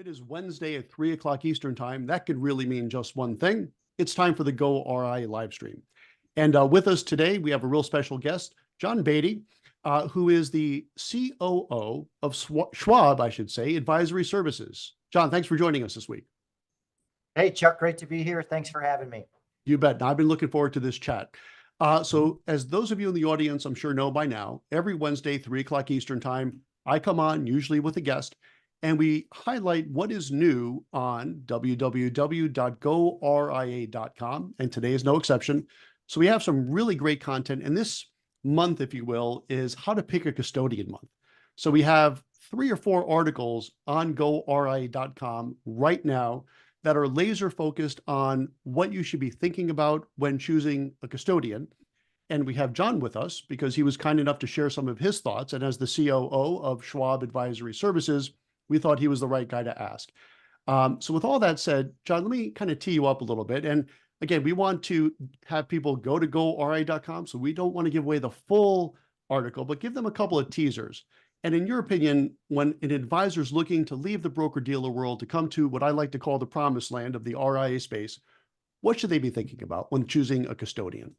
it is Wednesday at 3 o'clock Eastern time, that could really mean just one thing. It's time for the goRIA live stream. And with us today, we have a real special guest, Jon Beatty, who is the COO of Schwab, I should say, Advisory Services. Jon, thanks for joining us this week. Hey, Chuck, great to be here. Thanks for having me. You bet. Now, I've been looking forward to this chat. So as those of you in the audience, I'm sure know by now, every Wednesday, 3 o'clock Eastern time, I come on, usually with a guest, and we highlight what is new on www.goria.com. And today is no exception. So we have some really great content. And this month, if you will, is how to pick a custodian month. So we have 3 or 4 articles on goria.com right now that are laser focused on what you should be thinking about when choosing a custodian. And we have Jon with us because he was kind enough to share some of his thoughts. And as the COO of Schwab Advisory Services, we thought he was the right guy to ask. So with all that said, Jon, let me kind of tee you up a little bit. And again, we want to have people go to goria.com. So we don't want to give away the full article, but give them a couple of teasers. And in your opinion, when an advisor is looking to leave the broker-dealer world to come to what I like to call the promised land of the RIA space, what should they be thinking about when choosing a custodian?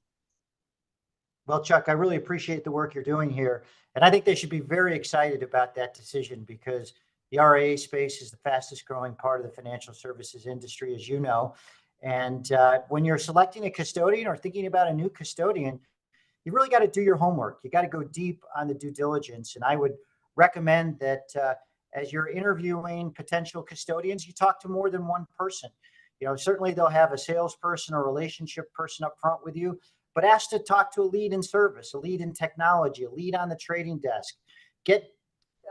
Well, Chuck, I really appreciate the work you're doing here. And I think they should be very excited about that decision because the RIA space is the fastest growing part of the financial services industry, as you know. And when you're selecting a custodian or thinking about a new custodian, you really got to do your homework. You got to go deep on the due diligence. And I would recommend that as you're interviewing potential custodians, you talk to more than one person. You know, certainly they'll have a salesperson or relationship person up front with you, but ask to talk to a lead in service, a lead in technology, a lead on the trading desk. Get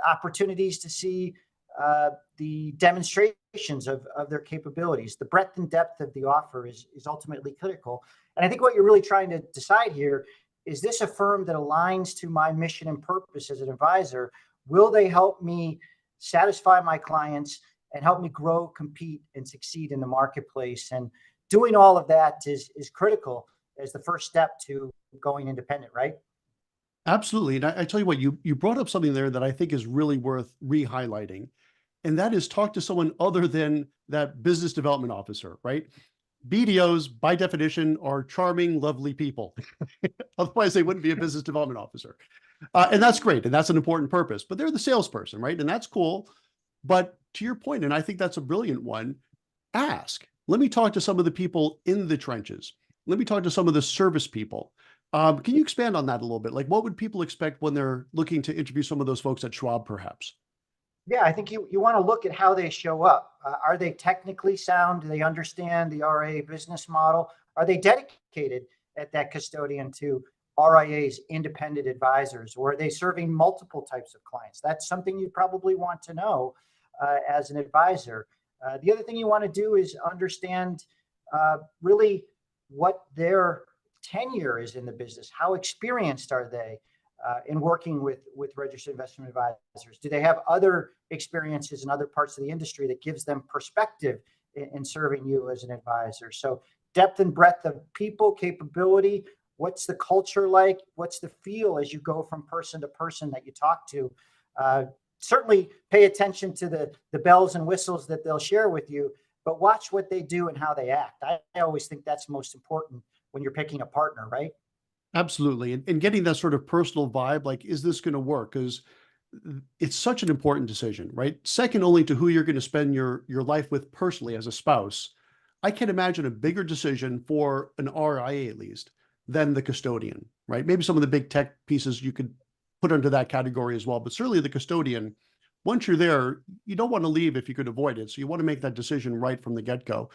opportunities to see the demonstrations of their capabilities. The breadth and depth of the offer is ultimately critical. And I think what you're really trying to decide here, is this a firm that aligns to my mission and purpose as an advisor? Will they help me satisfy my clients and help me grow, compete, and succeed in the marketplace? And doing all of that is critical as the first step to going independent, right? Absolutely. And I tell you what, you brought up something there that I think is really worth re-highlighting. And that is talk to someone other than that business development officer, right? BDOs, by definition, are charming, lovely people. Otherwise, they wouldn't be a business development officer. And that's great. And that's an important purpose. But they're the salesperson, right? And that's cool. But to your point, and I think that's a brilliant one, ask. Let me talk to some of the people in the trenches. Let me talk to some of the service people. Can you expand on that a little bit? Like, what would people expect when they're looking to interview some of those folks at Schwab, perhaps? Yeah, I think you want to look at how they show up. Are they technically sound? Do they understand the RIA business model? Are they dedicated at that custodian to RIA's independent advisors? Or are they serving multiple types of clients? That's something you probably want to know as an advisor. The other thing you want to do is understand really what their tenure is in the business. How experienced are they in working with registered investment advisors? Do they have other experiences in other parts of the industry that gives them perspective in serving you as an advisor? So depth and breadth of people, capability, what's the culture like? What's the feel as you go from person to person that you talk to? Certainly pay attention to the bells and whistles that they'll share with you, but watch what they do and how they act. I always think that's most important when you're picking a partner, right? Absolutely. And getting that sort of personal vibe, like, is this going to work? Because it's such an important decision, right? Second only to who you're going to spend your life with personally as a spouse. I can't imagine a bigger decision for an RIA, at least, than the custodian, right? Maybe some of the big tech pieces you could put under that category as well, but certainly the custodian, once you're there, you don't want to leave if you could avoid it. So you want to make that decision right from the get-go.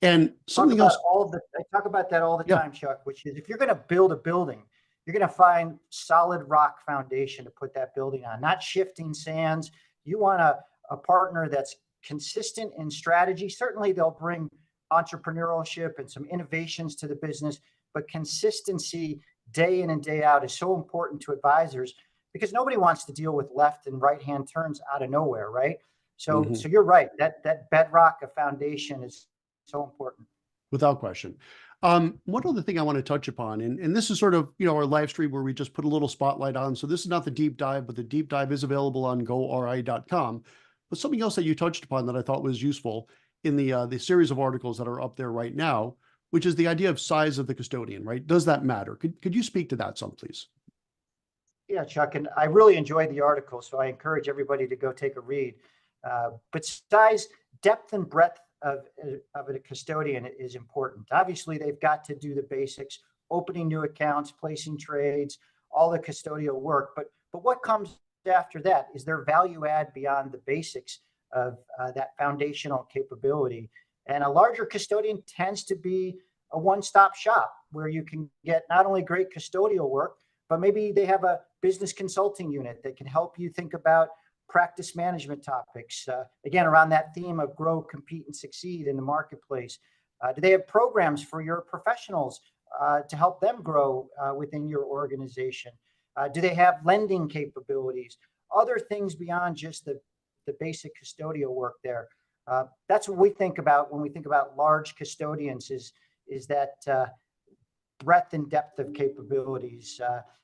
And something else. I talk about that all the time, Chuck, which is if you're going to build a building, you're going to find solid rock foundation to put that building on, not shifting sands. You want a partner that's consistent in strategy. Certainly they'll bring entrepreneurship and some innovations to the business, but consistency day in and day out is so important to advisors because nobody wants to deal with left and right hand turns out of nowhere, right? So you're right. That bedrock of foundation is so important. Without question. One other thing I want to touch upon, and this is sort of, our live stream where we just put a little spotlight on. So this is not the deep dive, but the deep dive is available on goRIA.com. But something else that you touched upon that I thought was useful in the series of articles that are up there right now, which is the idea of size of the custodian, right? Does that matter? Could you speak to that some, please? Yeah, Chuck, and I really enjoyed the article, so I encourage everybody to go take a read. But size, depth, and breadth of a custodian is important. Obviously, they've got to do the basics, opening new accounts, placing trades, all the custodial work. But what comes after that is their value add beyond the basics of that foundational capability. And a larger custodian tends to be a one-stop shop where you can get not only great custodial work, but maybe they have a business consulting unit that can help you think about practice management topics, again, around that theme of grow, compete, and succeed in the marketplace. Do they have programs for your professionals to help them grow within your organization? Do they have lending capabilities? Other things beyond just the basic custodial work there. That's what we think about when we think about large custodians is that breadth and depth of capabilities.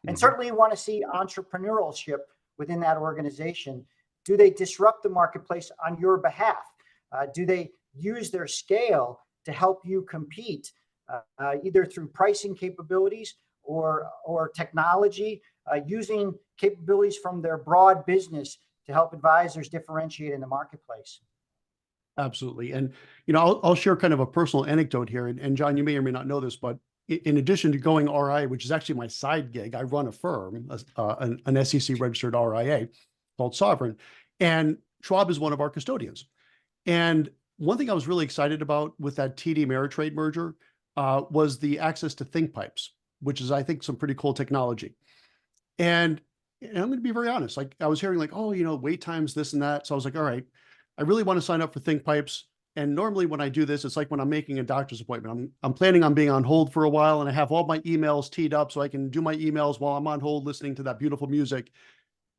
And certainly you want to see entrepreneurship within that organization. Do they disrupt the marketplace on your behalf? Do they use their scale to help you compete, either through pricing capabilities or technology, using capabilities from their broad business to help advisors differentiate in the marketplace? Absolutely. And, I'll share kind of a personal anecdote here. And John, you may or may not know this, but in addition to going RIA, which is actually my side gig, I run a firm, an SEC registered RIA called Sovereign, and Schwab is one of our custodians. And one thing I was really excited about with that TD Ameritrade merger was the access to ThinkPipes, which is, I think, some pretty cool technology. And I'm going to be very honest, like I was hearing like, oh, wait times, this and that. So I was like, all right, I really want to sign up for ThinkPipes. And normally when I do this, it's like when I'm making a doctor's appointment. I'm planning on being on hold for a while, and I have all my emails teed up so I can do my emails while I'm on hold listening to that beautiful music.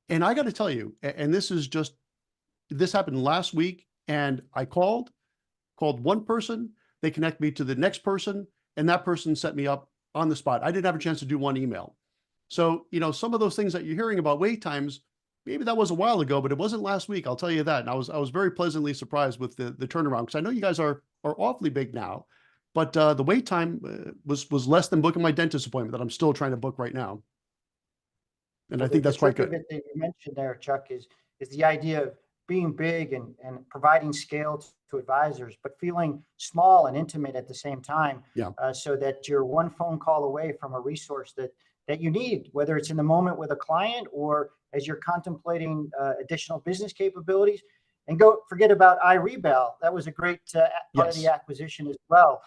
And I got to tell you, and this happened last week, and I called one person, they connect me to the next person, and that person set me up on the spot. I didn't have a chance to do one email. So, some of those things that you're hearing about wait times, maybe that was a while ago, but it wasn't last week. I'll tell you that. And I was very pleasantly surprised with the turnaround, because I know you guys are awfully big now, but the wait time was less than booking my dentist appointment that I'm still trying to book right now. And I think that's quite good. The trick that you mentioned there, Chuck, is the idea of being big and providing scale to advisors, but feeling small and intimate at the same time. Yeah. So that you're one phone call away from a resource that you need, whether it's in the moment with a client or as you're contemplating additional business capabilities. And forget about iRebal. That was a great part of the acquisition as well.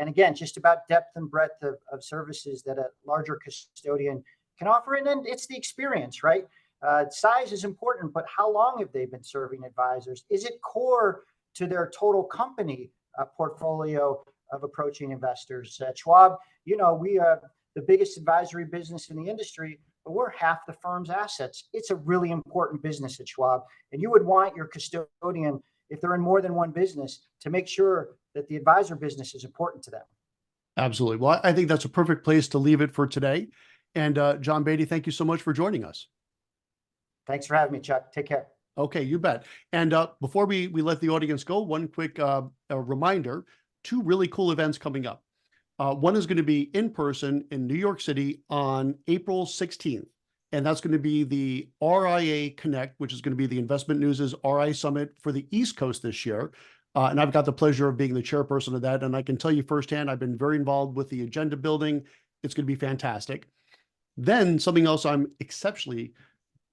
And again, just about depth and breadth of services that a larger custodian can offer. And then it's the experience, right? Size is important, but how long have they been serving advisors? Is it core to their total company portfolio of approaching investors? At Schwab, we are the biggest advisory business in the industry, but we're half the firm's assets. It's a really important business at Schwab. And you would want your custodian, if they're in more than one business, to make sure that the advisor business is important to them. Absolutely. Well, I think that's a perfect place to leave it for today. And Jon Beatty, thank you so much for joining us. Thanks for having me, Chuck. Take care. Okay, you bet. And before we let the audience go, one quick reminder, 2 really cool events coming up. One is going to be in person in New York City on April 16th. And that's going to be the RIA Connect, which is going to be the Investment News' RIA Summit for the East Coast this year. And I've got the pleasure of being the chairperson of that. And I can tell you firsthand, I've been very involved with the agenda building. It's going to be fantastic. Then something else I'm exceptionally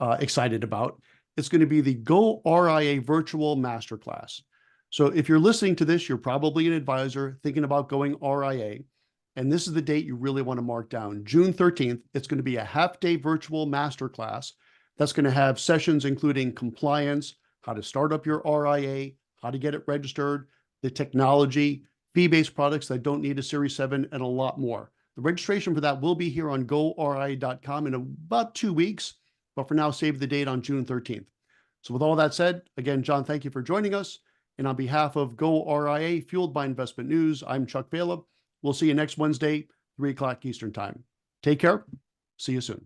excited about, it's going to be the goRIA Virtual Masterclass. So if you're listening to this, you're probably an advisor thinking about going RIA. And this is the date you really want to mark down. June 13th, it's going to be a half-day virtual masterclass that's going to have sessions including compliance, how to start up your RIA, how to get it registered, the technology, fee-based products that don't need a Series 7, and a lot more. The registration for that will be here on goRIA.com in about 2 weeks, but for now, save the date on June 13th. So with all that said, again, John, thank you for joining us. And on behalf of goRIA, fueled by Investment News, I'm Chuck Bala. We'll see you next Wednesday, 3 o'clock Eastern Time. Take care. See you soon.